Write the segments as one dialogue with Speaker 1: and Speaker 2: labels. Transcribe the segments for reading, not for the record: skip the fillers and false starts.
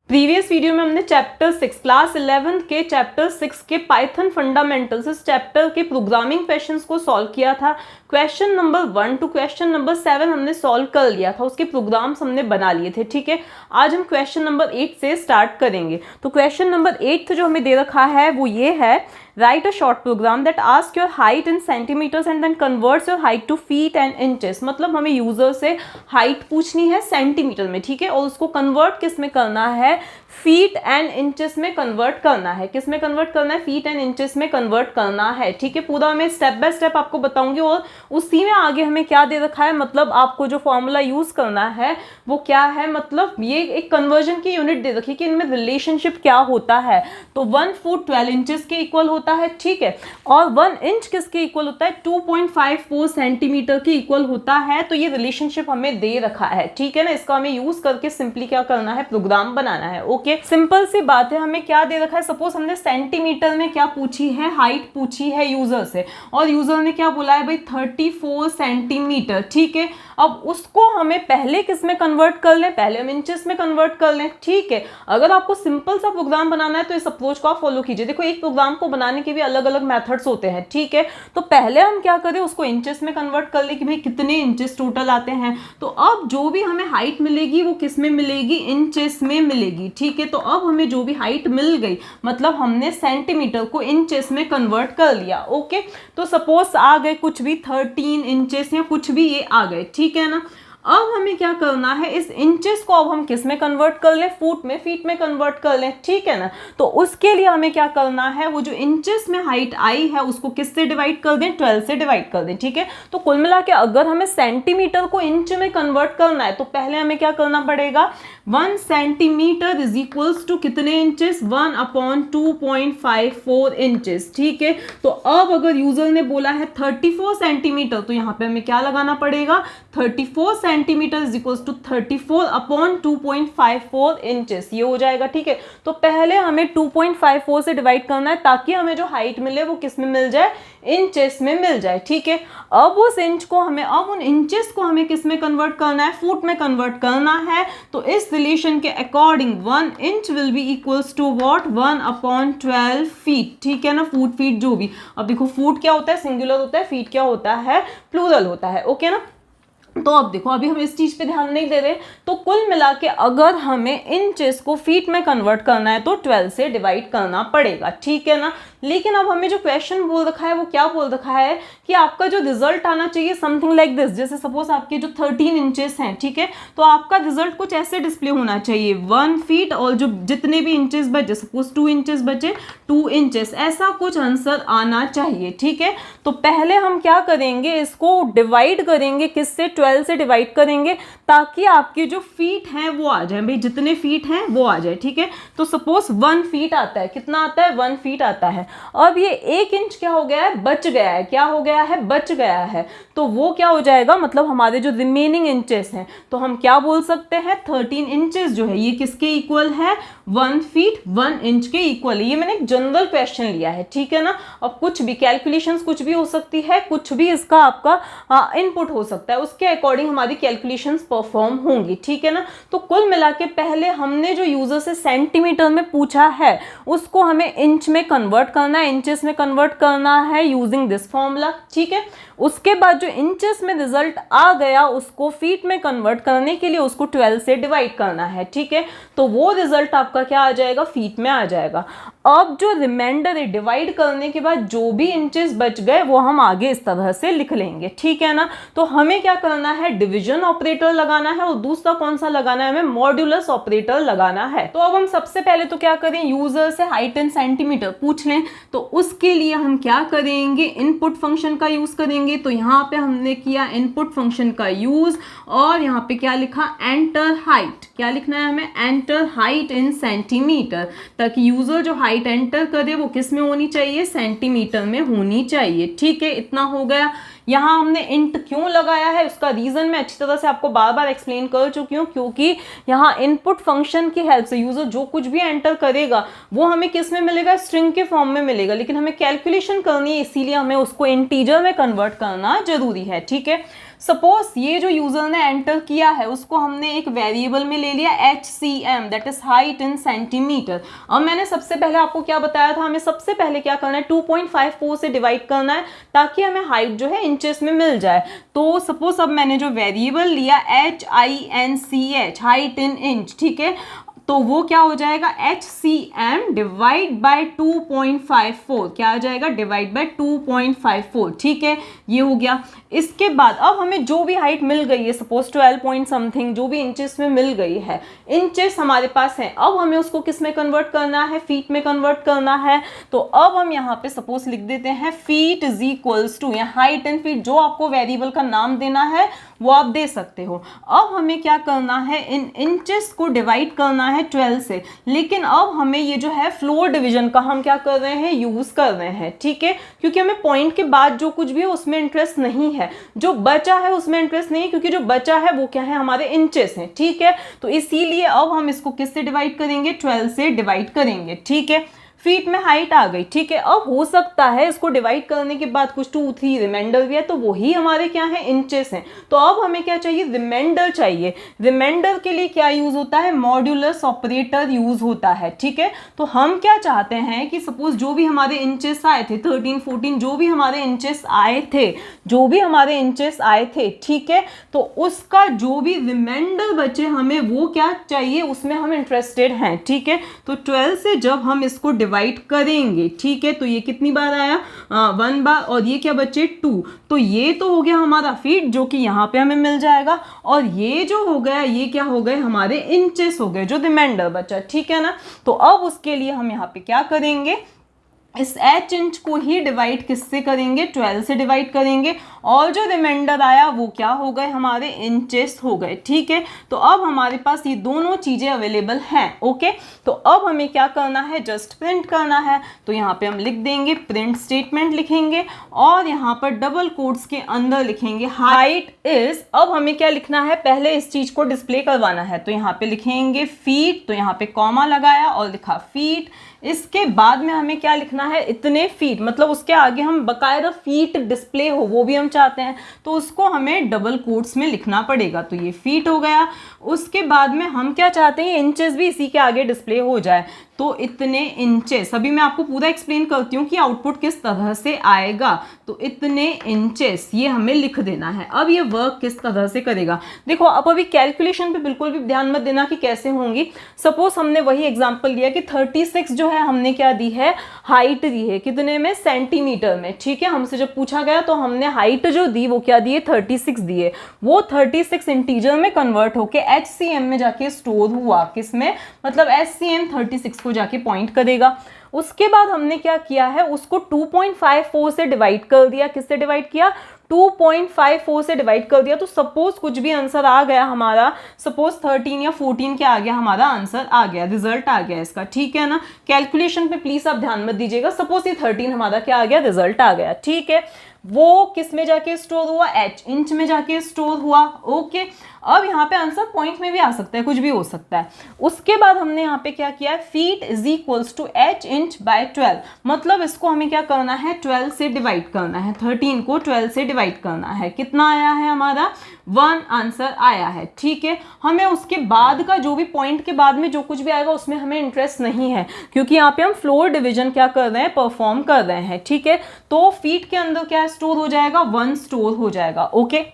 Speaker 1: Previous video में हमने chapter 6 class 11 के चैप्टर 6 के पाइथन फंडामेंटल्स इस चैप्टर के प्रोग्रामिंग क्वेश्चंस को सॉल्व किया था। Question number 1 to question number 7 हमने सॉल्व कर लिया था, उसके प्रोग्राम्स हमने बना लिए थे। ठीक है, आज हम क्वेश्चन नंबर 8 से स्टार्ट करेंगे। तो क्वेश्चन नंबर 8 जो हमें दे रखा है वो ये है, write a short program that ask your height in centimetres and then converts your height to feet and inches. मतलब हमें यूजर से हाइट पूछनी है सेंटीमीटर में, ठीक है, और उसको कन्वर्ट किस में करना है, फीट एंड इंचेस में कन्वर्ट करना है। किस में कन्वर्ट करना है, फीट एंड इंचेस में कन्वर्ट करना है। ठीक है, पूरा मैं स्टेप बाय स्टेप आपको बताऊंगी और उसी में आगे हमें क्या दे रखा है, मतलब आपको जो फॉर्मूला यूज करना है वो क्या है, मतलब ये एक कन्वर्जन की यूनिट दे रखी है कि इनमें रिलेशनशिप क्या होता है। तो 1 फुट 12 इंचेस के इक्वल होता है, ठीक है, और 1 इंच किसके इक्वल होता है, 2.54 सेंटीमीटर के इक्वल होता है। तो ये रिलेशनशिप हमें दे रखा है, ठीक है ना, इसका हमें यूज करके सिंपली क्या करना है, प्रोग्राम बनाना है। ओके, सिंपल सी बात है, हमें क्या दे रखा है, सपोज हमने सेंटीमीटर में क्या पूछी है, हाइट पूछी है यूजर से, और यूजर ने क्या बोला है भाई 34 सेंटीमीटर। ठीक है, अब उसको हमें पहले किस में कन्वर्ट कर लें, पहले हम इंचेस में कन्वर्ट कर लें। ठीक है, अगर आपको सिंपल सा प्रोग्राम बनाना है तो इस अप्रोच को आप फॉलो कीजिए। देखो, एक प्रोग्राम को बनाने के भी अलग अलग मेथड्स होते हैं, ठीक है, तो पहले हम क्या करें, उसको इंचेस में कन्वर्ट कर ले कि भाई कितने इंचेस टोटल आते हैं। तो अब जो भी हमें हाइट मिलेगी वो किस में मिलेगी, इंचेस में मिलेगी। ठीक है, तो अब हमें जो भी हाइट मिल गई, मतलब हमने सेंटीमीटर को इंचेस में कन्वर्ट कर लिया। ओके, तो सपोज आ गए कुछ भी 13 इंचेस या कुछ भी ये आ गए, ठीक है ना। अब हमें क्या करना है, इस इंचेस को अब हम किस में कन्वर्ट कर लें, फुट में, फीट में कन्वर्ट कर लें, ठीक है ना। तो उसके लिए हमें क्या करना है, वो जो इंचेस में हाइट आई है उसको किससे डिवाइड कर दें, 12 से डिवाइड कर दें। ठीक है, तो कुल मिला के अगर हमें सेंटीमीटर को इंच में कन्वर्ट करना है तो पहले हमें क्या करना पड़ेगा, 1 सेंटीमीटर इज इक्वल्स टू कितने इंचेस, 1/2.54 इंचेस। ठीक है, तो अब अगर यूजर ने बोला है 34 सेंटीमीटर तो यहाँ पे हमें क्या लगाना पड़ेगा, 34 centimetre is equals to 34/2.54 inches, ये हो जाएगा। ठीक है, तो पहले हमें 2.54 से डिवाइड करना है ताकि हमें जो हाइट मिले वो किस में मिल जाए, इंचेस में मिल जाए। ठीक है, अब उस इंच को हमें, अब उन इंचेस को हमें किस में कन्वर्ट करना है, फुट में कन्वर्ट करना है। तो इस रिलेशन के according 1 inch will be equals to what, 1/12 feet. ठीक है ना, फुट फीट जो भी, अब देखो फुट क्या होता है, सिंगुलर होता है, फीट क्या होता है, प्लूरल होता है। ओके ना, तो अब देखो, अभी हम इस चीज पे ध्यान नहीं दे रहे, तो कुल मिला के अगर हमें इंचेस को फीट में कन्वर्ट करना है तो 12 से डिवाइड करना पड़ेगा। ठीक है ना, लेकिन अब हमें जो क्वेश्चन बोल रखा है वो क्या बोल रखा है कि आपका जो रिजल्ट आना चाहिए समथिंग लाइक दिस। जैसे सपोज आपके जो 13 इंचेस हैं, ठीक है, तो आपका रिजल्ट कुछ ऐसे डिस्प्ले होना चाहिए, 1 फीट और जो जितने भी इंचेस बचे, सपोज 2 इंचेस बचे, 2 इंचेस, ऐसा कुछ आंसर आना चाहिए। ठीक है, तो पहले हम क्या करेंगे, इसको डिवाइड करेंगे, किससे, 12 से डिवाइड करेंगे ताकि आपके जो फीट हैं वो आ जाए, भाई जितने फीट हैं वो आ जाए। ठीक है, तो सपोज 1 फीट आता है, कितना आता है, 1 फीट आता है। अब ये 1 इंच क्या हो गया है, बच गया है, क्या हो गया है, बच गया है, तो वो क्या हो जाएगा, मतलब हमारे जो रिमेनिंग इंचेस हैं, तो हम क्या बोल सकते हैं, 13 इंचेस जो है ये किसके इक्वल है, 1 फीट 1 इंच के इक्वल है। ये मैंने एक जनरल क्वेश्चन लिया है, ठीक है ना, अब कुछ भी कैलकुलेशंस कुछ भी हो सकती है, कुछ भी इसका आपका इनपुट हो सकता है, उसके अकॉर्डिंग हमारी कैलकुलेशंस परफॉर्म होंगी। ठीक है ना, तो कुल मिला के पहले हमने जो यूजर से सेंटीमीटर में पूछा है उसको हमें इंच में कन्वर्ट करना है, इंचेस में कन्वर्ट करना है यूजिंग दिस फॉर्मूला। ठीक है, उसके बाद जो इंचेस में रिजल्ट आ गया उसको फीट में कन्वर्ट करने के लिए उसको 12 से डिवाइड करना है। ठीक है, तो वो रिजल्ट आपका क्या आ जाएगा, फीट में आ जाएगा। अब जो रिमाइंडर है, डिवाइड करने के बाद जो भी इंचेस बच गए वो हम आगे इस तरह से लिख लेंगे। ठीक है ना, तो हमें क्या करना है, डिवीजन ऑपरेटर लगाना है और दूसरा कौन सा लगाना है, हमें मॉड्यूलस ऑपरेटर लगाना है। तो अब हम सबसे पहले तो क्या करें, यूजर से हाइट इन सेंटीमीटर पूछ लें, तो उसके लिए हम क्या करेंगे, इनपुट फंक्शन का यूज करेंगे। तो यहाँ पे हमने किया इनपुट फंक्शन का यूज और यहाँ पे क्या लिखा, एंटर हाइट, क्या लिखना है हमें, एंटर हाइट इन सेंटीमीटर, ताकि यूजर जो हाइट एंटर करे वो किस में होनी चाहिए, सेंटीमीटर में होनी चाहिए। ठीक है, इतना हो गया। यहाँ हमने इंट क्यों लगाया है उसका रीजन मैं अच्छी तरह से आपको बार बार एक्सप्लेन कर चुकी हूँ, क्योंकि यहाँ इनपुट फंक्शन की हेल्प से यूजर जो कुछ भी एंटर करेगा वो हमें किस में मिलेगा, स्ट्रिंग के फॉर्म में मिलेगा, लेकिन हमें कैलकुलेशन करनी है इसीलिए हमें उसको इंटीजर में कन्वर्ट करना जरूरी है। ठीक है, सपोज ये जो यूजर ने एंटर किया है उसको हमने एक वेरिएबल में ले लिया HCM, that is height in centimetre. अब मैंने सबसे पहले आपको क्या बताया था, हमें सबसे पहले क्या करना है, 2.54 से डिवाइड करना है ताकि हमें हाइट जो है इंचेस में मिल जाए। तो सपोज अब मैंने जो वेरिएबल लिया HINCH, हाइट इन इंच, ठीक है, तो वो क्या हो जाएगा HCM डिवाइड बाय 2.54, क्या आ जाएगा, डिवाइड बाय 2.54, ठीक है, ये हो गया। इसके बाद अब हमें जो भी हाइट मिल गई है, सपोज 12 पॉइंट समथिंग जो भी इंचेस में मिल गई है, इंचेस हमारे पास है, अब हमें उसको किस में कन्वर्ट करना है, फीट में कन्वर्ट करना है। तो अब हम यहाँ पे सपोज लिख देते हैं फीट इज इक्वल्स टू, या हाइट एंड फीट, जो आपको वेरिएबल का नाम देना है वो आप दे सकते हो। अब हमें क्या करना है, इन इंचेस को डिवाइड करना है 12 से, लेकिन अब हमें ये जो है फ्लोर डिवीजन का हम क्या कर रहे हैं, यूज कर रहे हैं, ठीक है, क्योंकि हमें पॉइंट के बाद जो कुछ भी है उसमें इंटरेस्ट नहीं है, जो बचा है उसमें इंटरेस्ट नहीं है, क्योंकि जो बचा है वो क्या है, हमारे इंचेस हैं, ठीक है। तो इसीलिए अब हम इसको किससे डिवाइड करेंगे, 12 से डिवाइड करेंगे, ठीक है। फीट में हाइट आ गई, ठीक है। अब हो सकता है इसको डिवाइड करने के बाद कुछ 2 3 रिमाइंडर भी है, तो वही हमारे क्या है, इंचेस हैं। तो अब हमें क्या चाहिए, रिमाइंडर चाहिए। रिमाइंडर के लिए क्या यूज होता है, मॉड्यूलस ऑपरेटर यूज होता है, ठीक है। तो हम क्या चाहते हैं कि सपोज जो भी हमारे इंचेस आए थे 13 14, जो भी हमारे इंचेस आए थे, जो भी हमारे इंचेस आए थे, ठीक है, तो उसका जो भी रिमाइंडर बचे हमें वो क्या चाहिए, उसमें हम इंटरेस्टेड हैं, ठीक है। तो 12 से जब हम इसको डिवाइड करेंगे, ठीक है, तो ये कितनी बार आया, 1 बार, और ये क्या बचे 2, तो ये तो हो गया हमारा फीट जो कि यहाँ पे हमें मिल जाएगा, और ये जो हो गया ये क्या हो गए, हमारे इंचेस हो गए, जो रिमाइंडर बचा, ठीक है ना। तो अब उसके लिए हम यहाँ पे क्या करेंगे, इस h इंच को ही डिवाइड किससे करेंगे, 12 से डिवाइड करेंगे, और जो रिमाइंडर आया वो क्या हो गए, हमारे इंचेस हो गए, ठीक है। तो अब हमारे पास ये दोनों चीजें अवेलेबल हैं, ओके। तो अब हमें क्या करना है, जस्ट प्रिंट करना है। तो यहाँ पे हम लिख देंगे, प्रिंट स्टेटमेंट लिखेंगे, और यहाँ पर डबल कोट्स के अंदर लिखेंगे हाइट इज। अब हमें क्या लिखना है, पहले इस चीज को डिस्प्ले करवाना है, तो यहाँ पे लिखेंगे फीट, तो यहाँ पे कॉमा लगाया और लिखा फीट। इसके बाद में हमें क्या लिखना है, इतने फीट, मतलब उसके आगे हम बकायदा फीट डिस्प्ले हो वो भी हम चाहते हैं, तो उसको हमें डबल कोट्स में लिखना पड़ेगा। तो ये फीट हो गया। उसके बाद में हम क्या चाहते हैं, इंचेस भी इसी के आगे डिस्प्ले हो जाए, तो इतने इंचेस। अभी मैं आपको पूरा एक्सप्लेन करती हूँ कि आउटपुट किस तरह से आएगा। तो इतने इंचेस ये हमें लिख देना है। अब ये वर्क किस तरह से करेगा, देखो अब अभी कैलकुलेशन पे बिल्कुल भी ध्यान मत देना कि कैसे होंगी। सपोज हमने वही एग्जांपल लिया कि 36 जो है हमने क्या दी है, हाइट दी है, कितने में, सेंटीमीटर में, ठीक है। हमसे जब पूछा गया तो हमने हाइट जो दी वो क्या दी है, 36 दी है। वो 36 इंटीजर में कन्वर्ट होके HCM में जाके स्टोर हुआ, किसमें, मतलब HCM 36 को जाके पॉइंट करेगा। उसके बाद हमने क्या किया है, उसको 2.54 से डिवाइड कर दिया। किससे डिवाइड किया, 2.54 से डिवाइड कर दिया। तो सपोज कुछ भी आंसर आ गया हमारा, सपोज 13 या 14 क्या आ गया, हमारा आंसर आ गया, रिजल्ट आ गया इसका, ठीक है ना। कैलकुलेशन पे प्लीज आप ध्यान मत दीजिएगा। सपोज ये 13 हमारा क्या आ गया, रिजल्ट आ गया, ठीक है। वो किस में जाके स्टोर हुआ, h इंच में जाके स्टोर हुआ, ओके। अब यहाँ पे आंसर पॉइंट में भी आ सकता है, कुछ भी हो सकता है। उसके बाद हमने यहाँ पे क्या किया है, feet is equals to h inch by 12, मतलब इसको हमें क्या करना है, 12 से डिवाइड करना है, 13 को 12 से डिवाइड करना है। कितना आया है हमारा, 1 आंसर आया है, ठीक है। हमें उसके बाद का जो भी पॉइंट के बाद में जो कुछ भी आएगा उसमें हमें इंटरेस्ट नहीं है, क्योंकि यहाँ पे हम फ्लोर डिवीजन क्या कर रहे हैं, परफॉर्म कर रहे हैं, ठीक है। तो फीट के अंदर क्या स्टोर हो जाएगा, 1 स्टोर हो जाएगा, ओके।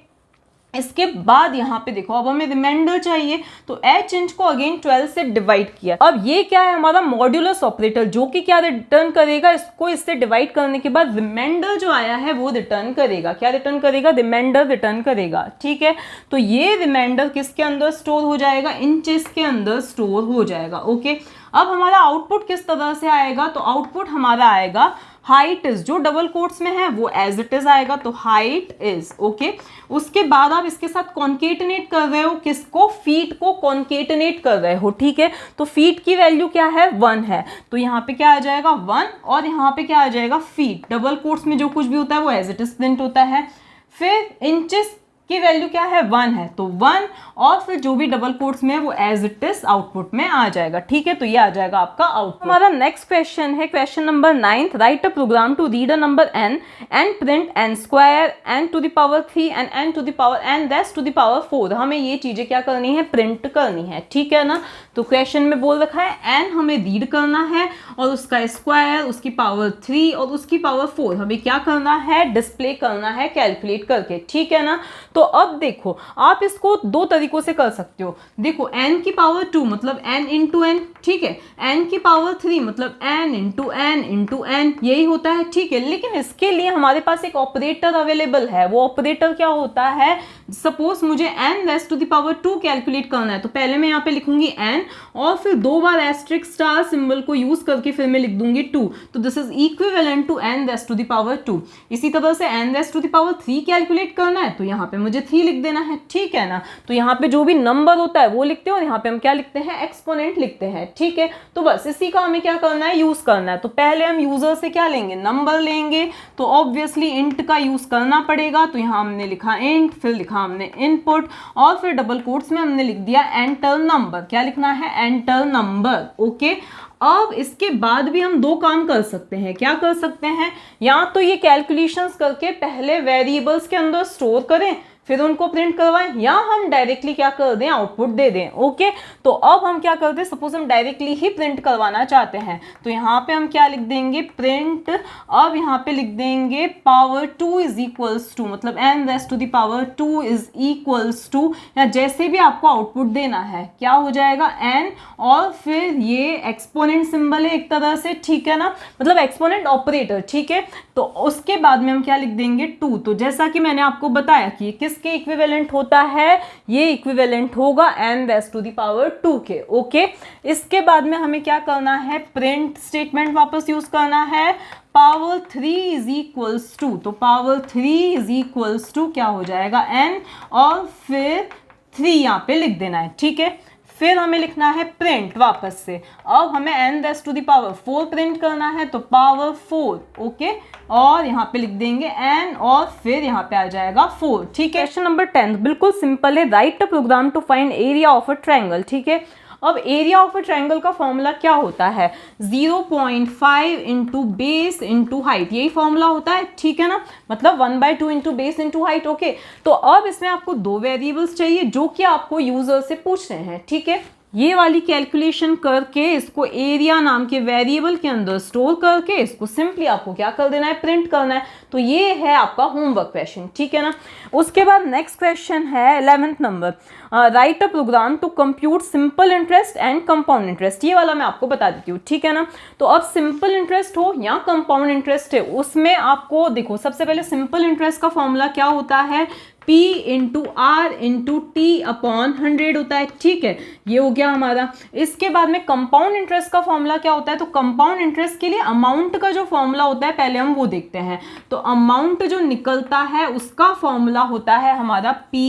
Speaker 1: इसके बाद यहाँ पे देखो, अब हमें रिमाइंडर चाहिए, तो h इंच को अगेन 12 से डिवाइड किया। अब ये क्या है, हमारा मॉड्यूलस ऑपरेटर, जो कि क्या रिटर्न करेगा, इसको इससे डिवाइड करने के बाद रिमाइंडर जो आया है वो रिटर्न करेगा। क्या रिटर्न करेगा, रिमाइंडर रिटर्न करेगा, ठीक है। तो ये रिमाइंडर किसके अंदर स्टोर हो जाएगा, इंचेस के अंदर स्टोर हो जाएगा, ओके। अब हमारा आउटपुट किस तरह से आएगा, तो आउटपुट हमारा आएगा हाइट इज, जो डबल कोट्स में है वो एज इट इज आएगा, तो हाइट इज, ओके। उसके बाद आप इसके साथ कॉन्केटनेट कर रहे हो, किसको, फीट को कॉन्केटनेट कर रहे हो, ठीक है। तो फीट की वैल्यू क्या है, 1 है, तो यहाँ पे क्या आ जाएगा 1, और यहाँ पे क्या आ जाएगा फीट। डबल कोट्स में जो कुछ भी होता है वो एज इट इज प्रिंट होता है। फिर इंचेस की वैल्यू क्या है 1 है, तो 1 और फिर जो भी डबल कोट्स में है वो एज इट इज आउटपुट में आ जाएगा। ठीक है, तो ये आ जाएगा आपका आउटपुट। हमारा नेक्स्ट क्वेश्चन है question number 9, write a program to read a number n and print n square n to the power 3 and n to the power n that's to the power 4। हमें ये चीजें क्या करनी है, print करनी है। ठीक है ना, तो क्वेश्चन में बोल रखा है n हमें रीड करना है और उसका स्क्वायर, उसकी पावर 3 और उसकी पावर 4 हमें क्या करना है, डिस्प्ले करना है कैलकुलेट करके। ठीक है ना, तो अब देखो आप इसको दो तरीकों से कर सकते हो। देखो n की पावर 2 मतलब n इंटू n, ठीक है, n की पावर 3 मतलब n इंटू n यही होता है। ठीक है, लेकिन इसके लिए हमारे पास एक ऑपरेटर अवेलेबल है। वो ऑपरेटर क्या होता है, सपोज मुझे n raise to the power 2 calculate करना है, तो पहले मैं यहाँ पे लिखूंगी n और फिर 2 बार एस्ट्रिक स्टार सिंबल को यूज करके फिर मैं लिख दूंगी 2, तो this is equivalent to n raise to the power 2। इसी तरह से n raise to the power 3 calculate करना है, तो यहाँ पे मुझे 3 लिख देना है। ठीक है ना, तो यहाँ पे जो भी नंबर होता है वो लिखते हैं और यहाँ पे हम क्या लिखते हैं, एक्सपोनेंट लिखते हैं। ठीक है, तो बस इसी का हमें क्या करना है, यूज करना है। तो पहले हम यूजर से क्या लेंगे, नंबर लेंगे, तो ऑब्वियसली इंट का यूज करना पड़ेगा। तो यहाँ हमने लिखा इंट, फिर लिखा हमने इनपुट और फिर डबल कोट्स में हमने लिख दिया एंटर नंबर। क्या लिखना है, एंटर नंबर। ओके, अब इसके बाद भी हम दो काम कर सकते हैं। क्या कर सकते हैं, या तो ये कैलकुलेशंस करके पहले वेरिएबल्स के अंदर स्टोर करें फिर उनको प्रिंट करवाएं, या हम डायरेक्टली क्या कर दें, आउटपुट दे दें। ओके, तो अब हम क्या करते हैं, सपोज हम डायरेक्टली ही प्रिंट करवाना चाहते हैं, तो यहाँ पे हम क्या लिख देंगे, प्रिंट, अब यहाँ पे लिख देंगे पावर 2 इज इक्वल्स टू, मतलब n raise to the power 2 is equals to, या जैसे भी आपको आउटपुट देना है क्या हो जाएगा n, और फिर ये एक्सपोनेंट सिंबल है एक तरह से। ठीक है ना, मतलब एक्सपोनेंट ऑपरेटर। ठीक है, तो उसके बाद में हम क्या लिख देंगे 2। तो जैसा कि मैंने आपको बताया कि किसके इक्विवेलेंट होता है, ये इक्विवेलेंट होगा n raise to the power 2 के। ओके, इसके बाद में हमें क्या करना है, प्रिंट स्टेटमेंट वापस यूज करना है, पावर 3 इज इक्वल्स टू, तो पावर 3 इज इक्वल्स टू क्या हो जाएगा n, और फिर 3 यहाँ पे लिख देना है। ठीक है, फिर हमें लिखना है प्रिंट वापस से, अब हमें n raise to the power 4 print करना है, तो पावर 4। ओके, और यहाँ पे लिख देंगे n और फिर यहाँ पे आ जाएगा 4। ठीक है, क्वेश्चन नंबर 10 बिल्कुल सिंपल है, write a program to find area of a triangle. ठीक है, अब एरिया ऑफ अ ट्रायंगल का फॉर्मूला क्या होता है, 0.5 इंटू बेस इंटू हाइट, यही फॉर्मूला होता है। ठीक है ना, मतलब 1/2 into base into height. Okay, तो अब इसमें आपको दो वेरिएबल्स चाहिए जो कि आपको यूजर से पूछ रहे हैं। ठीक है, ये वाली कैलकुलेशन करके इसको एरिया नाम के वेरिएबल के अंदर स्टोर करके इसको सिंपली आपको क्या कर देना है, प्रिंट करना है। तो ये है आपका होमवर्क क्वेश्चन। ठीक है ना, उसके बाद नेक्स्ट क्वेश्चन है 11th number, write a program to compute simple interest and compound interest. ये वाला मैं आपको बता देती हूँ। ठीक है ना, तो अब सिंपल इंटरेस्ट हो या कंपाउंड इंटरेस्ट है, उसमें आपको देखो सबसे पहले सिंपल इंटरेस्ट का फॉर्मूला क्या होता है, P into R into T upon 100 होता है। ठीक है, ये हो गया हमारा। इसके बाद में कंपाउंड इंटरेस्ट का फॉर्मूला क्या होता है, तो कंपाउंड इंटरेस्ट के लिए अमाउंट का जो फॉर्मूला होता है पहले हम वो देखते हैं। तो अमाउंट जो निकलता है उसका फॉर्मूला होता है हमारा P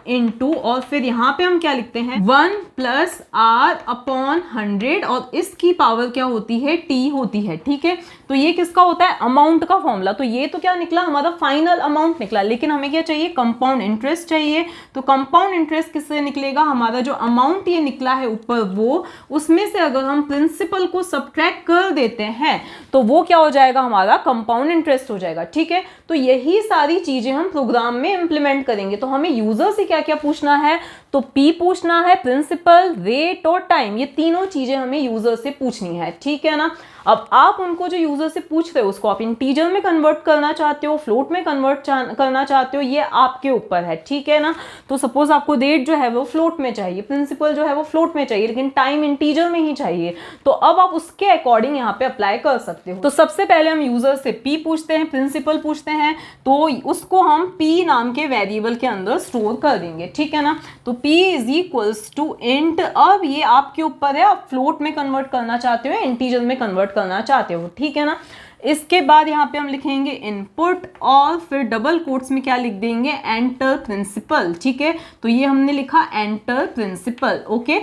Speaker 1: इंटू, और फिर यहाँ पे हम क्या लिखते हैं 1 प्लस आर अपॉन 100, और इसकी पावर क्या होती है, T होती है। ठीक है, तो ये किसका होता है, अमाउंट का फॉर्मूला। तो ये तो क्या निकला, हमारा फाइनल अमाउंट निकला, लेकिन हमें क्या चाहिए, कंपाउंड इंटरेस्ट चाहिए। तो कंपाउंड इंटरेस्ट किससे निकलेगा, हमारा जो अमाउंट ये निकला है ऊपर वो, उसमें से अगर हम प्रिंसिपल को सब्ट्रैक्ट कर देते हैं तो वो क्या हो जाएगा, हमारा कंपाउंड इंटरेस्ट हो जाएगा। ठीक है, तो यही सारी चीजें हम प्रोग्राम में इंप्लीमेंट करेंगे। तो हमें यूजर से क्या क्या पूछना है, तो P पूछना है, प्रिंसिपल, रेट और टाइम, ये तीनों चीजें हमें यूजर से पूछनी है। ठीक है ना, अब आप उनको जो यूजर से पूछ रहे हो उसको आप इंटीजर में कन्वर्ट करना चाहते हो, फ्लोट में कन्वर्ट करना चाहते हो, ये आपके ऊपर है। ठीक है ना, तो सपोज आपको रेट जो है वो फ्लोट में चाहिए, प्रिंसिपल जो है वो फ्लोट में चाहिए, लेकिन टाइम इंटीजर में ही चाहिए, तो अब आप उसके अकॉर्डिंग यहाँ पे अप्लाई कर सकते हो। तो सबसे पहले हम यूजर से P पूछते हैं, प्रिंसिपल पूछते हैं, तो उसको हम P नाम के वेरिएबल के अंदर स्टोर कर देंगे। ठीक है ना, तो P is equals to int, अब ये आपके ऊपर है, आप फ्लोट में कन्वर्ट करना चाहते हो, इंटीजर में कन्वर्ट करना चाहते हो। ठीक है ना, इसके बाद यहाँ पे हम लिखेंगे इनपुट और फिर डबल कोट्स में क्या लिख देंगे, एंटर प्रिंसिपल। ठीक है, तो ये हमने लिखा एंटर प्रिंसिपल। ओके,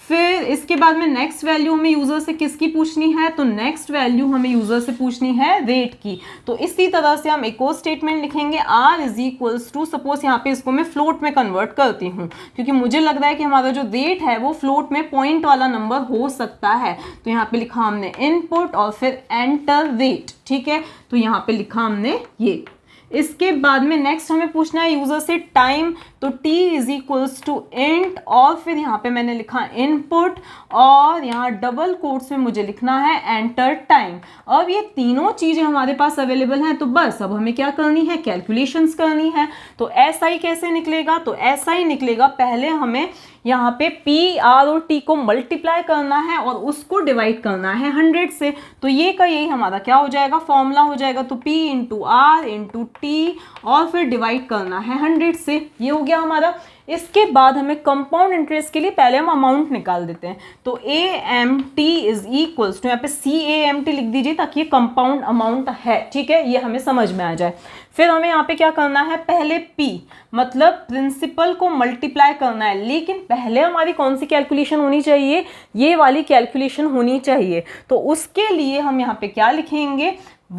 Speaker 1: फिर इसके बाद में नेक्स्ट वैल्यू हमें यूजर से किसकी पूछनी है, तो नेक्स्ट वैल्यू हमें यूजर से पूछनी है रेट की। तो इसी तरह से हम एक और स्टेटमेंट लिखेंगे, R is equals to, suppose यहाँ पे इसको मैं फ्लोट में कन्वर्ट करती हूँ क्योंकि मुझे लग रहा है कि हमारा जो रेट है वो फ्लोट में पॉइंट वाला नंबर हो सकता है। तो यहाँ पे लिखा हमने इनपुट और फिर एंटर रेट, ठीक है, तो यहाँ पे लिखा हमने ये। इसके बाद में नेक्स्ट हमें पूछना है यूजर से टाइम, तो t is equals to int और फिर यहाँ पे मैंने लिखा इनपुट और यहाँ डबल कोट्स में मुझे लिखना है एंटर टाइम। अब ये तीनों चीजें हमारे पास अवेलेबल हैं, तो बस अब हमें क्या करनी है, कैलकुलेशंस करनी है। तो SI कैसे निकलेगा, तो SI निकलेगा, पहले हमें यहाँ पे P, R और T को मल्टीप्लाई करना है और उसको डिवाइड करना है 100 से। तो ये का यही हमारा क्या हो जाएगा, फॉर्मूला हो जाएगा। तो P into R into T और फिर डिवाइड करना है 100 से, ये हो गया हमारा। इसके बाद हमें कंपाउंड इंटरेस्ट के लिए पहले हम अमाउंट निकाल देते हैं। तो AMT इज इक्वल्स टू, यहाँ पे CAMT लिख दीजिए ताकि ये कंपाउंड अमाउंट है, ठीक है, ये हमें समझ में आ जाए। फिर हमें यहाँ पे क्या करना है, पहले P मतलब प्रिंसिपल को मल्टीप्लाई करना है, लेकिन पहले हमारी कौन सी कैलकुलेशन होनी चाहिए, ये वाली कैलकुलेशन होनी चाहिए। तो उसके लिए हम यहाँ पे क्या लिखेंगे,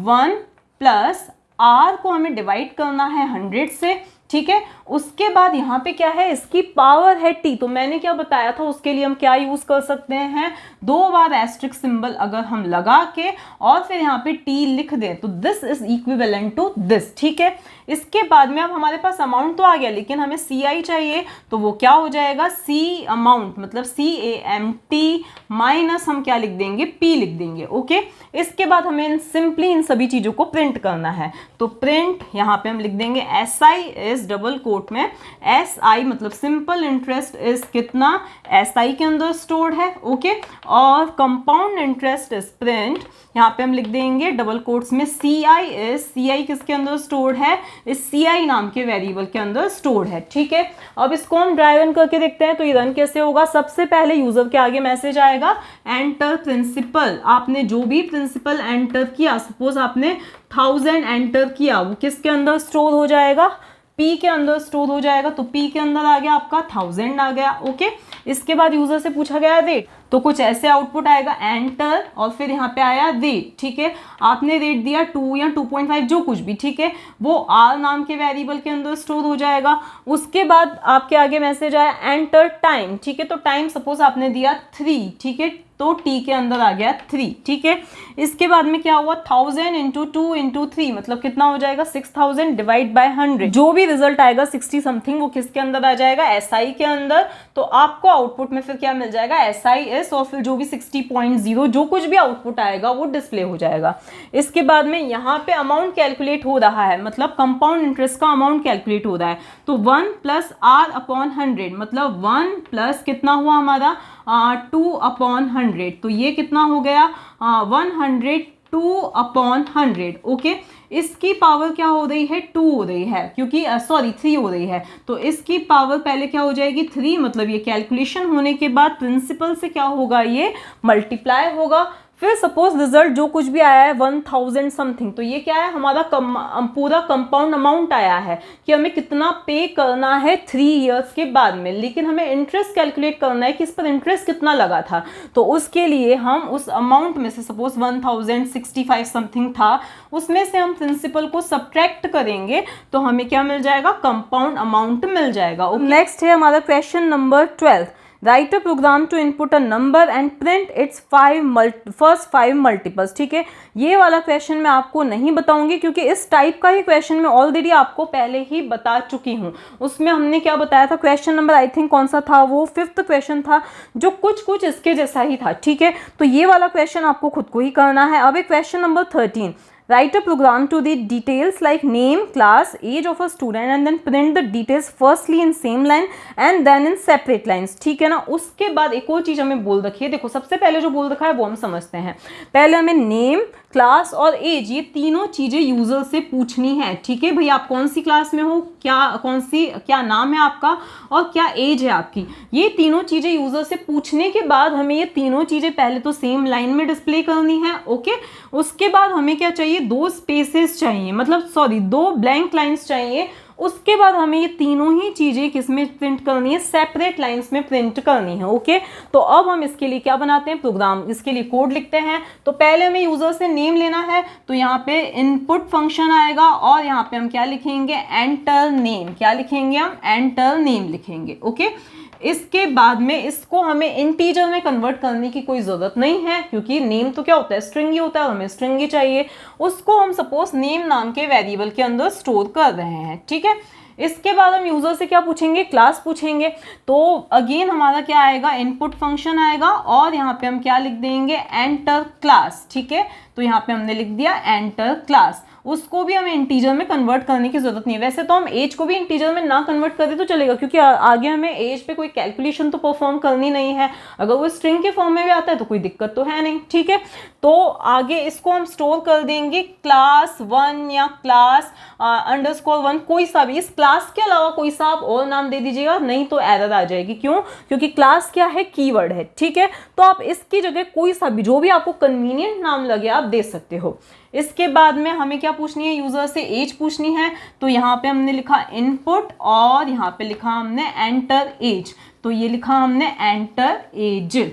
Speaker 1: 1 प्लस R को हमें डिवाइड करना है 100 से, ठीक है। उसके बाद यहाँ पे क्या है, इसकी पावर है T, तो मैंने क्या बताया था उसके लिए हम क्या यूज कर सकते हैं, 2 बार एस्ट्रिक सिंबल अगर हम लगा के और फिर यहाँ पे T लिख दें तो this is equivalent to this, ठीक है। इसके बाद में अब हमारे पास अमाउंट तो आ गया, लेकिन हमें CI चाहिए, तो वो क्या हो जाएगा, C अमाउंट मतलब CAMT माइनस हम क्या लिख देंगे, P लिख देंगे, ओके। इसके बाद हमें सिंपली इन सभी चीजों को प्रिंट करना है, तो प्रिंट यहाँ पे हम लिख देंगे SI इज डबल कोट में SI मतलब सिंपल इंटरेस्ट इज कितना, SI के अंदर स्टोर्ड है, ओके। और कंपाउंड इंटरेस्ट इज प्रिंट, यहाँ पे हम लिख देंगे डबल कोट्स में CI इज, CI किसके अंदर स्टोर्ड है, इस CI नाम के वेरिएबल के अंदर स्टोर्ड है, ठीक है। अब इसको हम ड्राई रन करके देखते हैं, तो ये रन कैसे होगा, सबसे पहले यूजर के आगे मैसेज आएगा एंटर प्रिंसिपल। आपने जो भी प्रिंसिपल एंटर किया, सपोज आपने 1000 एंटर किया, वो किसके अंदर स्टोर हो जाएगा, P के अंदर स्टोर हो जाएगा। तो P के अंदर आ गया आपका 1000 आ गया, ओके। इसके बाद यूजर से पूछा गया रेट, तो कुछ ऐसे आउटपुट आएगा एंटर और फिर यहाँ पे आया रेट, ठीक है। आपने रेट दिया 2 या 2.5 जो कुछ भी, ठीक है, वो R नाम के वेरिएबल के अंदर स्टोर हो जाएगा। उसके बाद आपके आगे मैसेज आया एंटर टाइम, ठीक है, तो टाइम सपोज आपने दिया 3, ठीक है, तो T के अंदर आ गया 3, ठीक है। इसके बाद में क्या हुआ, 1000 इंटू 2 इंटू 3 मतलब कितना हो जाएगा, 6000 डिवाइड बाय 100, जो भी रिजल्ट आएगा 60 समथिंग वो किसके अंदर आ जाएगा, SI के अंदर। तो आपको आउटपुट में फिर क्या मिल जाएगा, SIS और फिर जो भी 60.0 जो कुछ भी आउटपुट आएगा वो डिस्प्ले हो जाएगा। इसके बाद में यहाँ पे अमाउंट कैलकुलेट हो रहा है, मतलब कंपाउंड इंटरेस्ट का अमाउंट कैलकुलेट हो रहा है। तो 1 प्लस R अपॉन 100 मतलब 1 प्लस कितना हुआ हमारा 2 अपॉन 100, तो ये कितना हो गया 102 अपॉन 100, ओके। इसकी पावर क्या हो रही है, 2 हो रही है, क्योंकि सॉरी 3 हो रही है, तो इसकी पावर पहले क्या हो जाएगी 3, मतलब ये कैलकुलेशन होने के बाद प्रिंसिपल से क्या होगा, ये मल्टीप्लाई होगा। फिर सपोज रिजल्ट जो कुछ भी आया है 1000 समथिंग, तो ये क्या है, हमारा पूरा कंपाउंड अमाउंट आया है कि हमें कितना पे करना है 3 इयर्स के बाद में, लेकिन हमें इंटरेस्ट कैलकुलेट करना है कि इस पर इंटरेस्ट कितना लगा था। तो उसके लिए हम उस अमाउंट में से सपोज 1065 समथिंग था, उसमें से हम प्रिंसिपल को सब्ट्रैक्ट करेंगे तो हमें क्या मिल जाएगा, कंपाउंड अमाउंट मिल जाएगा। नेक्स्ट है हमारा question number 12, write a program to input a number and print its first 5 multiples, ठीक है। ये वाला क्वेश्चन मैं आपको नहीं बताऊंगी क्योंकि इस टाइप का ही क्वेश्चन मैं ऑलरेडी आपको पहले ही बता चुकी हूँ। उसमें हमने क्या बताया था, क्वेश्चन नंबर आई थिंक कौन सा था, वो 5th क्वेश्चन था जो कुछ इसके जैसा ही था, ठीक है। तो ये वाला क्वेश्चन आपको खुद को ही करना है। अब एक question number 13, write a program to the details like name, class, age of a student and then print the details firstly in same line and then in separate lines, ठीक है ना। उसके बाद एक और चीज हमें बोल रखी है, देखो सबसे पहले जो बोल रखा है वो हम समझते हैं। पहले हमें नेम, क्लास और एज, ये तीनों चीजें यूजर से पूछनी है, ठीक है। भाई आप कौन सी क्लास में हो, क्या नाम है आपका और क्या एज है आपकी, ये तीनों चीजें यूजर से पूछने के बाद हमें ये तीनों चीजें पहले तो सेम लाइन में डिस्प्ले करनी है, ओके। उसके बाद हमें क्या चाहिए, 2 स्पेसेस चाहिए, मतलब 2 ब्लैंक लाइंस चाहिए उसके बाद हमें ये तीनों ही चीज़ें किस में प्रिंट करनी है, सेपरेट लाइंस में प्रिंट करनी है। ओके, तो अब हम इसके लिए क्या बनाते हैं, प्रोग्राम, इसके लिए कोड लिखते हैं। तो पहले हमें यूजर से नेम लेना है, तो यहाँ पे इनपुट फंक्शन आएगा और यहाँ पे हम क्या लिखेंगे, एंटर नेम। क्या लिखेंगे हम, एंटर नेम लिखेंगे। ओके, इसके बाद में इसको हमें इंटीजर में कन्वर्ट करने की कोई ज़रूरत नहीं है, क्योंकि नेम तो क्या होता है, स्ट्रिंग ही होता है, और हमें स्ट्रिंग ही चाहिए। उसको हम सपोज नेम नाम के वेरिएबल के अंदर स्टोर कर रहे हैं। ठीक है, इसके बाद हम यूजर से क्या पूछेंगे, क्लास पूछेंगे। तो अगेन हमारा क्या आएगा, इनपुट फंक्शन आएगा और यहाँ पे हम क्या लिख देंगे, एंटर क्लास। ठीक है, तो यहाँ पे हमने लिख दिया एंटर क्लास। उसको भी हमें इंटीजर में कन्वर्ट करने की जरूरत नहीं है। वैसे तो हम एज को भी इंटीजर में ना कन्वर्ट करें तो चलेगा, क्योंकि आगे हमें एज पे कोई कैलकुलेशन तो परफॉर्म करनी नहीं है। अगर वो स्ट्रिंग के फॉर्म में भी आता है तो कोई दिक्कत तो है नहीं। ठीक है, तो आगे इसको हम स्टोर कर देंगे क्लास 1 या क्लास _1, कोई सा भी। इस क्लास के अलावा कोई सा आप और नाम दे दीजिएगा, नहीं तो एरर आ जाएगी। क्यों, क्योंकि क्लास क्या है, कीवर्ड है। ठीक है, तो आप इसकी जगह कोई सा भी जो भी आपको कन्वीनियंट नाम लगे आप दे सकते हो। इसके बाद में हमें क्या पूछनी है, यूजर से एज पूछनी है। तो यहाँ पे हमने लिखा इनपुट और यहाँ पे लिखा हमने एंटर एज। तो ये लिखा हमने एंटर एज।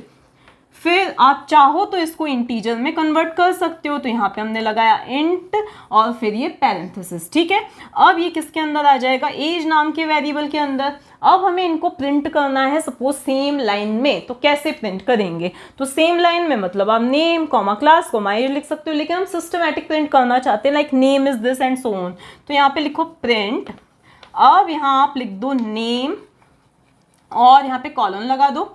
Speaker 1: फिर आप चाहो तो इसको इंटीजर में कन्वर्ट कर सकते हो। तो यहाँ पे हमने लगाया इंट और फिर ये पैरेंथेसिस। ठीक है, अब ये किसके अंदर आ जाएगा, एज नाम के वेरिएबल के अंदर। अब हमें इनको प्रिंट करना है सपोज सेम लाइन में। तो कैसे प्रिंट करेंगे, तो सेम लाइन में मतलब आप name comma class comma age लिख सकते हो, लेकिन हम सिस्टमैटिक प्रिंट करना चाहते हैं, like name is this and so on. तो यहाँ पे लिखो प्रिंट, अब यहाँ आप लिख दो नेम और यहाँ पे कॉलन लगा दो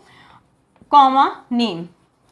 Speaker 1: कॉमा नेम।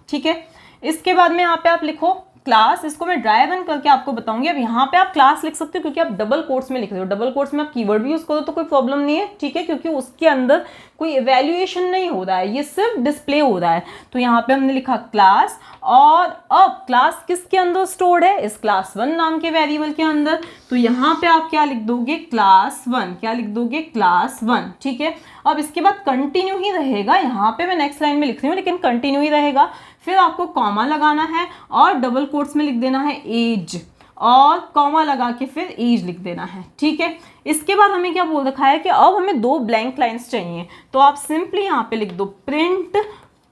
Speaker 1: ठीक है, इसके बाद में यहाँ पे आप लिखो क्लास। इसको मैं ड्राई रन करके आपको बताऊंगी। अब यहाँ पे आप क्लास लिख सकते हो, क्योंकि आप डबल कोट्स में लिख रहे हो। डबल कोट्स में आप कीवर्ड भी यूज करो तो कोई प्रॉब्लम नहीं है। ठीक है, क्योंकि उसके अंदर कोई इवैल्यूएशन नहीं हो रहा है, ये सिर्फ डिस्प्ले हो रहा है। तो यहाँ पे हमने लिखा क्लास, और अब क्लास किसके अंदर स्टोर्ड है, इस क्लास 1 नाम के वेरिएबल के अंदर। तो यहाँ पे आप क्या लिख दोगे, क्लास 1। क्या लिख दोगे, क्लास 1। ठीक है, अब इसके बाद कंटिन्यू ही रहेगा। यहाँ पे मैं नेक्स्ट लाइन में लिख रही हूँ, लेकिन कंटिन्यू ही रहेगा। फिर आपको कॉमा लगाना है और डबल कोट्स में लिख देना है एज, और कॉमा लगा के फिर एज लिख देना है। ठीक है, इसके बाद हमें क्या बोल रखा है कि अब हमें 2 ब्लैंक लाइंस चाहिए। तो आप सिंपली यहाँ पे लिख दो प्रिंट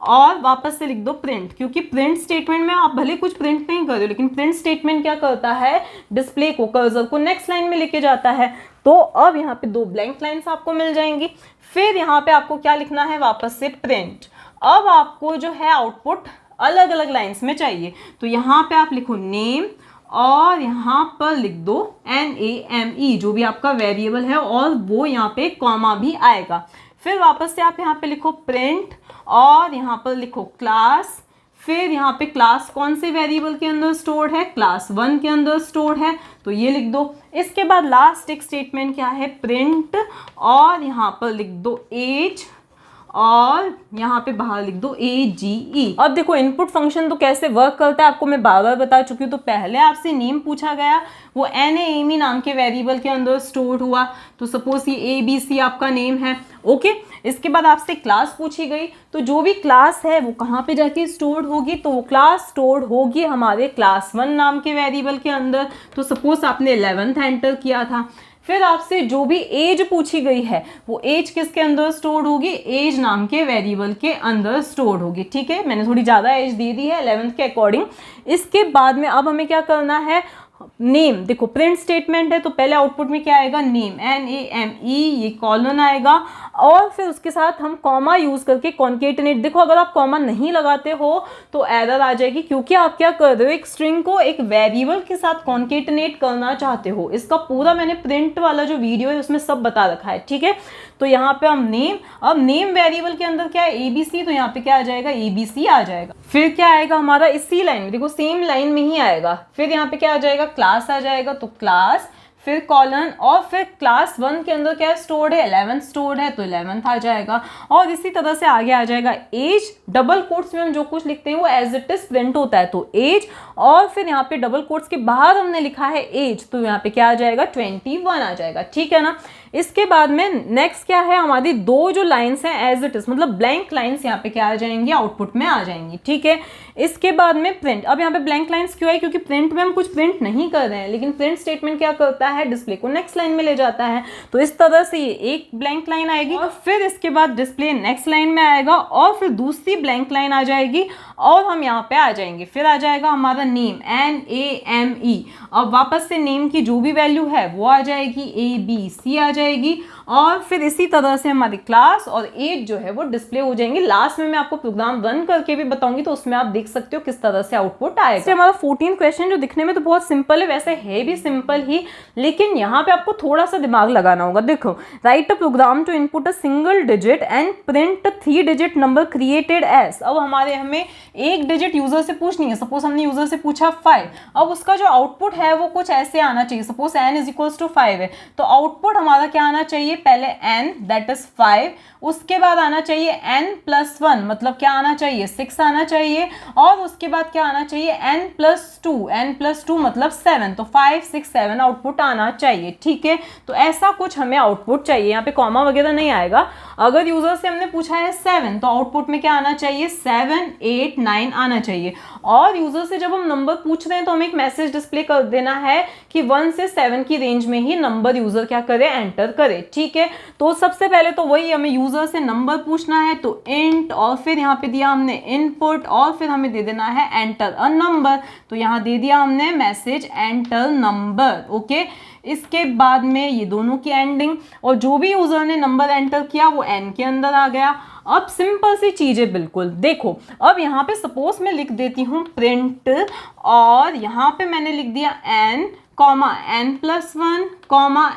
Speaker 1: और वापस से लिख दो प्रिंट, क्योंकि प्रिंट स्टेटमेंट में आप भले कुछ प्रिंट नहीं कर रहे हो, लेकिन प्रिंट स्टेटमेंट क्या करता है, डिस्प्ले को, कर्सर को नेक्स्ट लाइन में लेके जाता है। तो अब यहाँ पे 2 ब्लैंक लाइंस आपको मिल जाएंगी। फिर यहाँ पे आपको क्या लिखना है, वापस से प्रिंट। अब आपको जो है आउटपुट अलग अलग लाइंस में चाहिए। तो यहाँ पे आप लिखो नेम और यहाँ पर लिख दो NAME, जो भी आपका वेरिएबल है, और वो यहाँ पे कॉमा भी आएगा। फिर वापस से आप यहाँ पे लिखो प्रिंट और यहाँ पर लिखो क्लास। फिर यहाँ पे क्लास कौन से वेरिएबल के अंदर स्टोर्ड है, क्लास 1 के अंदर स्टोर्ड है, तो ये लिख दो। इसके बाद लास्ट एक स्टेटमेंट क्या है, प्रिंट, और यहाँ पर लिख दो एज, और यहाँ पे बाहर लिख दो AGE। अब देखो इनपुट फंक्शन तो कैसे वर्क करता है आपको मैं बार बार बता चुकी हूँ। तो पहले आपसे नेम पूछा गया, वो NAME नाम के वेरिएबल के अंदर स्टोर हुआ। तो सपोज ये ABC आपका नेम है। ओके, इसके बाद आपसे क्लास पूछी गई, तो जो भी क्लास है वो कहाँ पे जाके स्टोर्ड होगी, तो वो क्लास स्टोर्ड होगी हमारे क्लास 1 नाम के वेरिएबल के अंदर। तो सपोज आपने 11th एंटर किया था। फिर आपसे जो भी एज पूछी गई है वो एज किसके अंदर स्टोर्ड होगी, एज नाम के वेरिएबल के अंदर स्टोर्ड होगी। ठीक है, मैंने थोड़ी ज़्यादा एज दे दी है 11th के अकॉर्डिंग। इसके बाद में अब हमें क्या करना है, नेम। देखो प्रिंट स्टेटमेंट है, तो पहले आउटपुट में क्या आएगा, नेम NAME, ये कॉलन आएगा, और फिर उसके साथ हम कॉमा यूज करके कॉन्केटनेट। देखो अगर आप कॉमा नहीं लगाते हो तो एरर आ जाएगी, क्योंकि आप क्या कर रहे हो, एक स्ट्रिंग को एक वेरिएबल के साथ कॉन्केटनेट करना चाहते हो। इसका पूरा मैंने प्रिंट वाला जो वीडियो है उसमें सब बता रखा है। ठीक है, तो यहाँ पे हम नेम, अब नेम वेरिएबल के अंदर क्या है, ABC, तो यहाँ पे क्या आ जाएगा, ABC आ जाएगा। फिर क्या आएगा हमारा, इसी लाइन में, देखो सेम लाइन में ही आएगा। फिर यहाँ पे क्या आ जाएगा, क्लास आ जाएगा, तो क्लास, फिर कॉलन, और फिर क्लास 1 के अंदर क्या स्टोर्ड है, 11th स्टोर्ड है, तो 11th आ जाएगा। और इसी तरह से आगे आ जाएगा एज। डबल कोट्स में हम जो कुछ लिखते हैं वो एज इट इज प्रिंट होता है, तो एज, और फिर यहाँ पे डबल कोट्स के बाहर हमने लिखा है एज, तो यहाँ पे क्या आ जाएगा, 21 आ जाएगा। ठीक है ना। इसके बाद में नेक्स्ट क्या है, हमारी 2 जो लाइंस हैं एज इट इज, मतलब ब्लैंक लाइंस यहाँ पे क्या आ जाएंगी, आउटपुट में आ जाएंगी। ठीक है, इसके बाद में प्रिंट। अब यहाँ पे ब्लैंक लाइंस क्यों है, क्योंकि प्रिंट में हम कुछ प्रिंट नहीं कर रहे हैं, लेकिन प्रिंट स्टेटमेंट क्या करता है, डिस्प्ले को नेक्स्ट लाइन में ले जाता है। तो इस तरह से ये एक ब्लैंक लाइन आएगी और फिर इसके बाद डिस्प्ले नेक्स्ट लाइन में आएगा और फिर दूसरी ब्लैंक लाइन आ जाएगी और हम यहाँ पे आ जाएंगे। फिर आ जाएगा हमारा नेम NAME। अब वापस से नेम की जो भी वैल्यू है वो आ जाएगी, ABC आ जाएगी और फिर इसी तरह से हमारी क्लास और एज जो है वो डिस्प्ले हो जाएंगे। लास्ट में मैं आपको प्रोग्राम रन करके भी बताऊंगी तो उसमें आप देख सकते हो किस तरह से आउटपुट आएगा। हमारा 14 क्वेश्चन जो दिखने में तो बहुत सिंपल है, वैसे है भी सिंपल ही, लेकिन यहाँ पे आपको थोड़ा सा दिमाग लगाना होगा। देखो, write a program to input a single digit and print 3 digit number created age. अब हमें एक डिजिट यूजर से पूछनी है। सपोज हमने यूजर से पूछा 5, अब उसका जो आउटपुट है वो कुछ ऐसे आना चाहिए। Suppose n is equals to 5 है, तो आउटपुट हमारा क्या आना चाहिए, पहले n दैट इज 5, उसके बाद आना चाहिए n+1 मतलब क्या आना चाहिए, 6 आना चाहिए, और उसके बाद क्या आना चाहिए n+2 मतलब 7, तो 5 6 7 आउटपुट आना चाहिए। ठीक है, तो ऐसा कुछ हमें आउटपुट चाहिए। यहाँ पे कॉमा वगैरह नहीं आएगा। अगर यूजर से हमने पूछा है 7 तो आउटपुट में क्या आना चाहिए, 7 8 9 आना चाहिए। और यूजर से जब हम नंबर पूछ रहे हैं तो हमें एक मैसेज डिस्प्ले कर देना है कि 1 से 7 की रेंज में ही नंबर यूजर क्या करे, एंटर करे। ठीक है, तो सबसे पहले तो वही हमें यूजर से नंबर पूछना है, तो इंट और फिर यहाँ पे दिया हमने इनपुट और फिर हमें दे देना है एंटर अ नंबर। तो यहाँ दे दिया हमने मैसेज एंटर नंबर। ओके, इसके बाद में ये दोनों की एंडिंग और जो भी यूजर ने नंबर एंटर किया वो n के अंदर आ गया। अब सिंपल सी चीज है बिल्कुल। देखो, अब यहाँ पे सपोज मैं लिख देती हूँ प्रिंट और यहाँ पे मैंने लिख दिया n, n+1,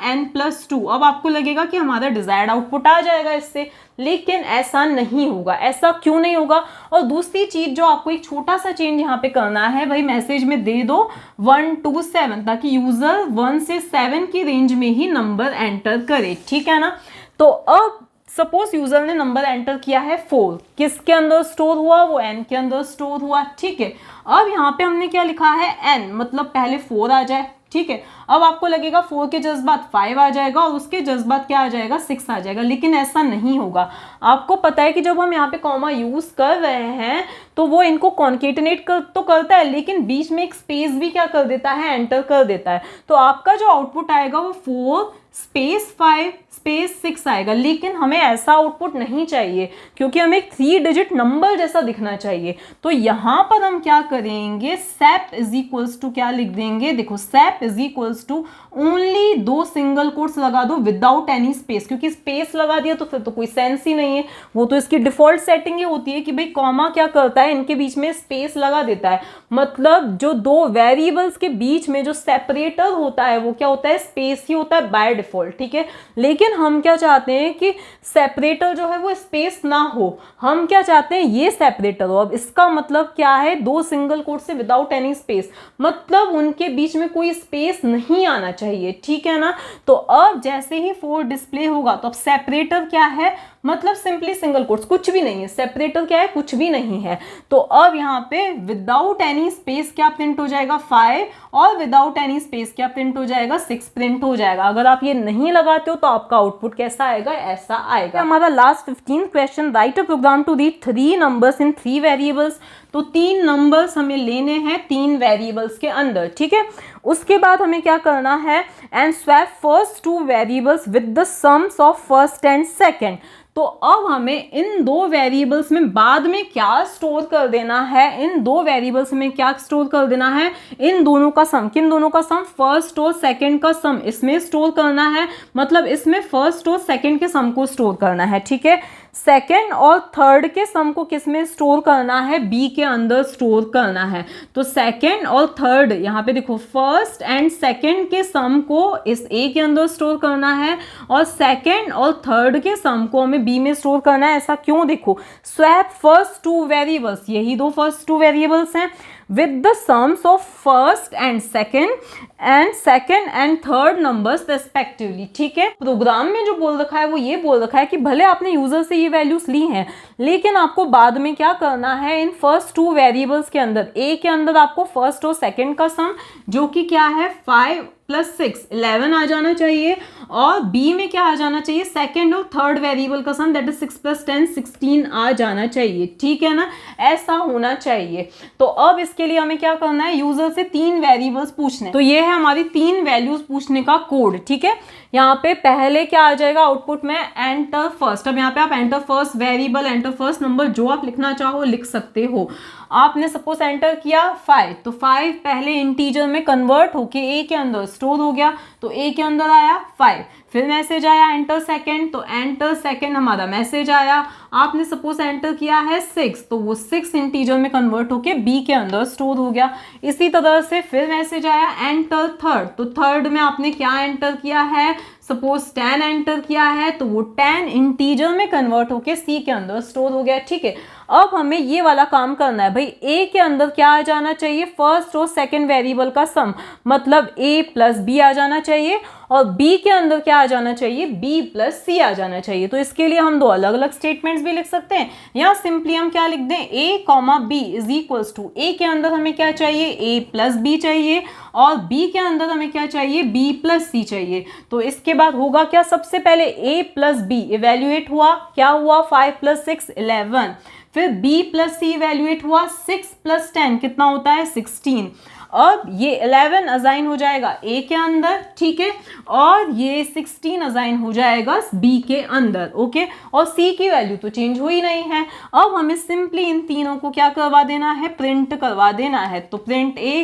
Speaker 1: n+2। अब आपको लगेगा कि हमारा डिजायर्ड आउटपुट आ जाएगा इससे, लेकिन ऐसा नहीं होगा। ऐसा क्यों नहीं होगा? और दूसरी चीज जो आपको एक छोटा सा चेंज यहाँ पे करना है, भाई मैसेज में दे दो 1 to 7 ताकि यूजर 1 से 7 की रेंज में ही नंबर एंटर करे। ठीक है ना? तो अब सपोज यूजर ने नंबर एंटर किया है 4, किसके अंदर स्टोर हुआ, वो n के अंदर स्टोर हुआ। ठीक है, अब यहाँ पे हमने क्या लिखा है, n मतलब पहले 4 आ जाए। ठीक है, अब आपको लगेगा 4 के जस्ट बाद 5 आ जाएगा और उसके जस्ट बाद क्या आ जाएगा, 6 आ जाएगा, लेकिन ऐसा नहीं होगा। आपको पता है कि जब हम यहाँ पे कॉमा यूज कर रहे हैं तो वो इनको कॉन्केटिनेट तो करता है, लेकिन बीच में एक स्पेस भी क्या कर देता है, एंटर कर देता है। तो आपका जो आउटपुट आएगा वो 4 स्पेस 5 स्पेस 6 आएगा, लेकिन हमें ऐसा आउटपुट नहीं चाहिए क्योंकि हमें एक 3 डिजिट नंबर जैसा दिखना चाहिए। तो यहाँ पर हम क्या करेंगे, sep इज इक्वल्स टू क्या लिख देंगे, देखो sep is equals to only 2 single quotes लगा दो विदाउट एनी स्पेस, क्योंकि स्पेस लगा दिया तो फिर तो कोई सेंस ही नहीं है। वो तो इसकी डिफॉल्ट सेटिंग ही होती है कि भाई कॉमा क्या करता है, इनके बीच में स्पेस लगा देता है। मतलब जो दो वेरिएबल्स के बीच में जो सेपरेटर होता है वो क्या होता है, स्पेस ही होता है बाय डिफॉल्ट। ठीक है, लेकिन हम क्या चाहते हैं कि सेपरेटर जो है वो स्पेस ना हो, हम क्या चाहते हैं ये सेपरेटर हो। अब इसका मतलब क्या है, 2 सिंगल कोट से विदाउट एनी स्पेस, मतलब उनके बीच में कोई स्पेस नहीं आना चाहिए। ठीक है ना? तो अब जैसे ही 4 डिस्प्ले होगा तो अब सेपरेटर क्या है, मतलब सिंपली सिंगल कोट्स, कुछ भी नहीं है। सेपरेटर क्या है, कुछ भी नहीं है। तो अब यहाँ पे विदाउट एनी स्पेस क्या प्रिंट हो जाएगा, 5, और विदाउट एनी स्पेस क्या प्रिंट हो जाएगा, 6 प्रिंट हो जाएगा। अगर आप ये नहीं लगाते हो तो आपका आउटपुट कैसा आएगा, ऐसा आएगा। हमारा last 15 question, write a program to read 3 numbers in 3 variables. तो 3 नंबर्स हमें लेने हैं 3 वेरिएबल्स के अंदर। ठीक है, उसके बाद हमें क्या करना है, and swap first 2 variables with the sums of first and second. तो अब हमें इन 2 वेरिएबल्स में बाद में क्या स्टोर कर देना है, इन 2 वेरिएबल्स में क्या स्टोर कर देना है, इन दोनों का सम। किन दोनों का सम, फर्स्ट और सेकंड का सम इसमें स्टोर करना है। मतलब इसमें फर्स्ट और सेकंड के सम को स्टोर करना है। ठीक है, सेकंड और थर्ड के सम को किस में स्टोर करना है, बी के अंदर स्टोर करना है। तो सेकंड और थर्ड, यहाँ पे देखो फर्स्ट एंड सेकंड के सम को इस ए के अंदर स्टोर करना है और सेकंड और थर्ड के सम को हमें बी में स्टोर करना है। ऐसा क्यों, देखो स्वैप फर्स्ट 2 वेरिएबल्स, यही 2 फर्स्ट 2 वेरिएबल्स हैं, with the sums of first and second and third numbers respectively। ठीक है, प्रोग्राम में जो बोल रखा है वो ये बोल रखा है कि भले आपने यूजर से ये वैल्यूज ली हैं, लेकिन आपको बाद में क्या करना है, इन फर्स्ट 2 वेरिएबल्स के अंदर, ए के अंदर आपको फर्स्ट और सेकंड का सम जो कि क्या है 5 प्लस 6 11 आ जाना चाहिए, और बी में क्या आ जाना चाहिए, सेकंड और थर्ड वेरिएबल का सम दैट इज 6 + 10 16 आ जाना चाहिए, ठीक है ना, ऐसा होना चाहिए। तो अब इसके लिए हमें क्या करना है, यूजर से 3 वेरिएबल्स पूछने, तो ये है हमारी 3 वैल्यूज पूछने का कोड, ठीक है। यहाँ पे पहले क्या आ जाएगा आउटपुट में, एंटर फर्स्ट। अब यहाँ पे आप enter first variable, enter first number जो आप लिखना चाहो लिख सकते हो। आपने सपोज एंटर किया 5, तो 5 पहले इंटीजर में कन्वर्ट होके ए के अंदर स्टोर हो गया, तो ए के अंदर आया 5। फिर मैसेज आया एंटर सेकेंड, तो एंटर सेकेंड हमारा मैसेज आया। आपने सपोज एंटर किया है 6, तो वो 6 इंटीजर में कन्वर्ट होके बी के अंदर स्टोर हो गया। इसी तरह से फिर मैसेज आया एंटर थर्ड, तो थर्ड में आपने क्या एंटर किया है, सपोज 10 एंटर किया है, तो वो 10 इंटीजर में कन्वर्ट होके सी के अंदर स्टोर हो गया, ठीक है। अब हमें ये वाला काम करना है भाई, ए के अंदर क्या आ जाना चाहिए, फर्स्ट और सेकंड वेरिएबल का सम, मतलब ए प्लस बी आ जाना चाहिए, और बी के अंदर क्या आ जाना चाहिए, बी प्लस सी आ जाना चाहिए। तो इसके लिए हम 2 अलग अलग स्टेटमेंट्स भी लिख सकते हैं, या सिंपली हम क्या लिख दें, A comma B is equals to, A के अंदर हमें क्या चाहिए, ए प्लस बी चाहिए, और बी के अंदर हमें क्या चाहिए, बी प्लस सी चाहिए। तो इसके बाद होगा क्या, सबसे पहले ए प्लस बी इवेल्युएट हुआ, क्या हुआ, 5 + 6 11, फिर b प्लस सी इवेल्युएट हुआ, 6 + 10 कितना होता है, 16। अब ये 11 असाइन हो जाएगा a के अंदर, ठीक है, और ये 16 असाइन हो जाएगा b के अंदर, ओके। और c की वैल्यू तो चेंज हुई नहीं है। अब हमें सिंपली इन तीनों को क्या करवा देना है, प्रिंट करवा देना है। तो print a,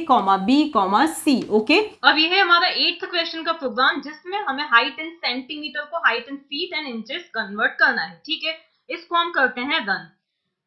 Speaker 1: b, c, okay. अब ये है हमारा 8th क्वेश्चन का प्रोग्राम, जिसमें हमें हाइट इन सेंटीमीटर को height in feet and inches convert करना है, ठीक है। इसको हम करते हैं रन।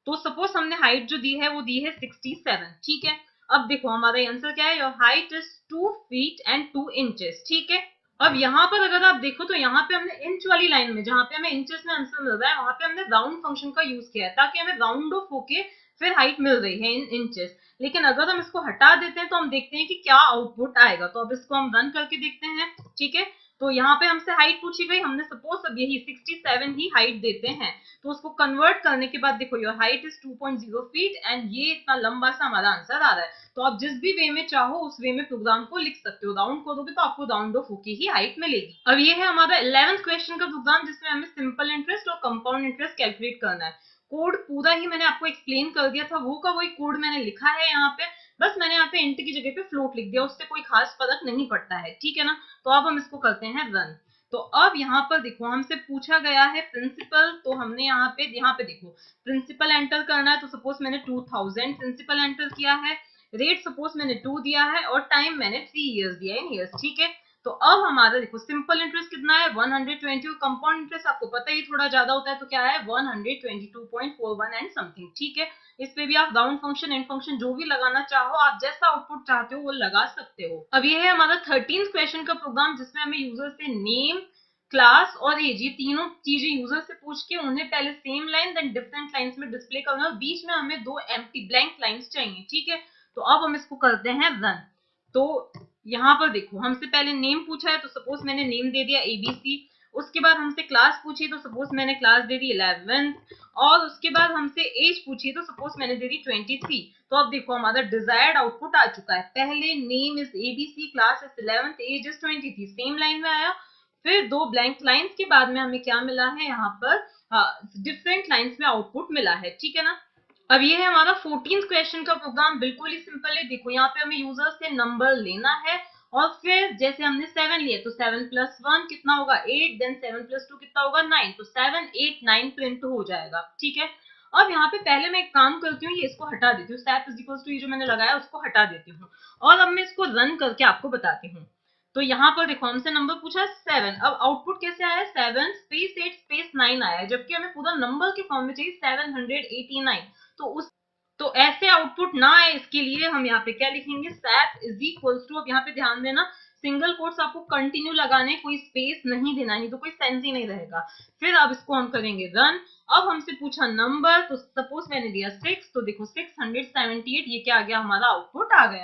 Speaker 1: तो सपोज हमने हाइट जो दी है वो दी है 67, ठीक है। अब देखो हमारा आंसर क्या है, your height is 2 feet and 2 inches, ठीक है। अब यहाँ पर अगर आप देखो तो यहाँ पे हमने इंच वाली लाइन में, जहाँ पे हमें इंचेस में आंसर मिल रहा है, वहां पे हमने राउंड फंक्शन का यूज किया है, ताकि हमें राउंड ऑफ होके फिर हाइट मिल रही है इन इंचेस। लेकिन अगर हम इसको हटा देते हैं तो हम देखते हैं कि क्या आउटपुट आएगा। तो अब इसको हम रन करके देखते हैं, ठीक है। तो यहाँ पे हमसे हाइट पूछी गई, हमने सपोज अब यही 67 ही हाइट देते हैं। तो उसको कन्वर्ट करने के बाद देखो, your height is 2.0 feet and ये इतना लंबा सा हमारा आंसर आ रहा है। तो आप जिस भी वे में चाहो उस वे में प्रोग्राम को लिख सकते हो। राउंड करोगे तो आपको राउंड ऑफ होके ही हाइट मिलेगी। अब ये है हमारा 11th क्वेश्चन का प्रोग्राम, जिसमें हमें सिंपल इंटरेस्ट और कंपाउंड इंटरेस्ट कैलकुलेट करना है। कोड पूरा ही मैंने आपको एक्सप्लेन कर दिया था, वो का वही कोड मैंने लिखा है यहाँ पे। बस मैंने यहाँ पे इंट की जगह पे फ्लोट लिख दिया, उससे कोई खास फर्क नहीं पड़ता है, ठीक है ना। तो अब हम इसको करते हैं रन। तो अब यहाँ पर देखो हमसे पूछा गया है प्रिंसिपल, तो हमने यहाँ पे देखो प्रिंसिपल एंटर करना है। तो सपोज मैंने 2000 प्रिंसिपल एंटर किया है, रेट सपोज मैंने 2 दिया है, और टाइम मैंने 3 इयर्स दिया है इन इयर्स, ठीक है। तो अब हमारा देखो सिंपल इंटरेस्ट कितना है 120, और कंपाउंड इंटरेस्ट आपको पता ही थोड़ा ज्यादा होता है, तो क्या है 122.41 एंड समथिंग, ठीक है। इस पे भी आप राउंड फंक्शन, एंड फंक्शन जो भी लगाना चाहो, आप जैसा आउटपुट चाहते हो वो लगा सकते हो। अब ये है हमारा 13th क्वेश्चन का प्रोग्राम, जिसमें हमें यूजर से नेम, क्लास और एज, ये तीनों चीजें यूजर से पूछ के उन्हें पहले same line then different lines में डिस्प्ले करना, और बीच में हमें 2 एम्प्टी ब्लैंक लाइंस चाहिए, ठीक है। तो अब हम इसको करते हैं रन। तो यहाँ पर देखो हमसे पहले नेम पूछा है, तो सपोज मैंने नेम दे दिया ABC। उसके बाद हमसे क्लास पूछी, तो सपोज मैंने क्लास दे दी 11, और उसके बाद हमसे एज पूछी, तो सपोज मैंने दे दी 23। तो अब देखो हमारा डिजायर्ड आउटपुट आ चुका है। पहले name is ABC, class is 11, age is 23, same line में आया। फिर 2 ब्लैंक लाइंस के बाद में हमें क्या मिला है, यहाँ पर डिफरेंट लाइंस में आउटपुट मिला है, ठीक है ना। अब ये है हमारा 14th क्वेश्चन का प्रोग्राम, बिल्कुल ही सिंपल है। देखो यहाँ पे हमें यूजर से नंबर लेना है, और फिर जैसे हमने 7 लिया, तो 7 + 1 कितना होगा 8, देन 7 + 2 कितना होगा 9, तो 7 8 9 प्रिंट हो जाएगा, ठीक है। अब यहाँ पे पहले मैं एक काम करती हूँ, ये इसको हटा देती हूँ, stat = ये जो मैंने लगाया उसको हटा देती हूँ, और अब मैं इसको रन करके आपको बताती हूँ। तो यहाँ पर देखो हमसे नंबर पूछा 7, अब आउटपुट कैसे आया 7 स्पेस 8 स्पेस 9 आया, जबकि हमें पूरा नंबर के फॉर्म में चाहिए 789। तो ऐसे आउटपुट ना आए, इसके लिए हम यहाँ पे क्या लिखेंगे, sat = अब यहाँ पे ध्यान देना सिंगल कोट्स आपको कंटिन्यू लगाने, कोई स्पेस नहीं देना, नहीं तो कोई सेंस ही नहीं रहेगा। फिर अब इसको हम करेंगे रन। अब हमसे पूछा नंबर, तो सपोज मैंने दिया 6, तो देखो 678, ये क्या आ गया, हमारा आउटपुट आ गया।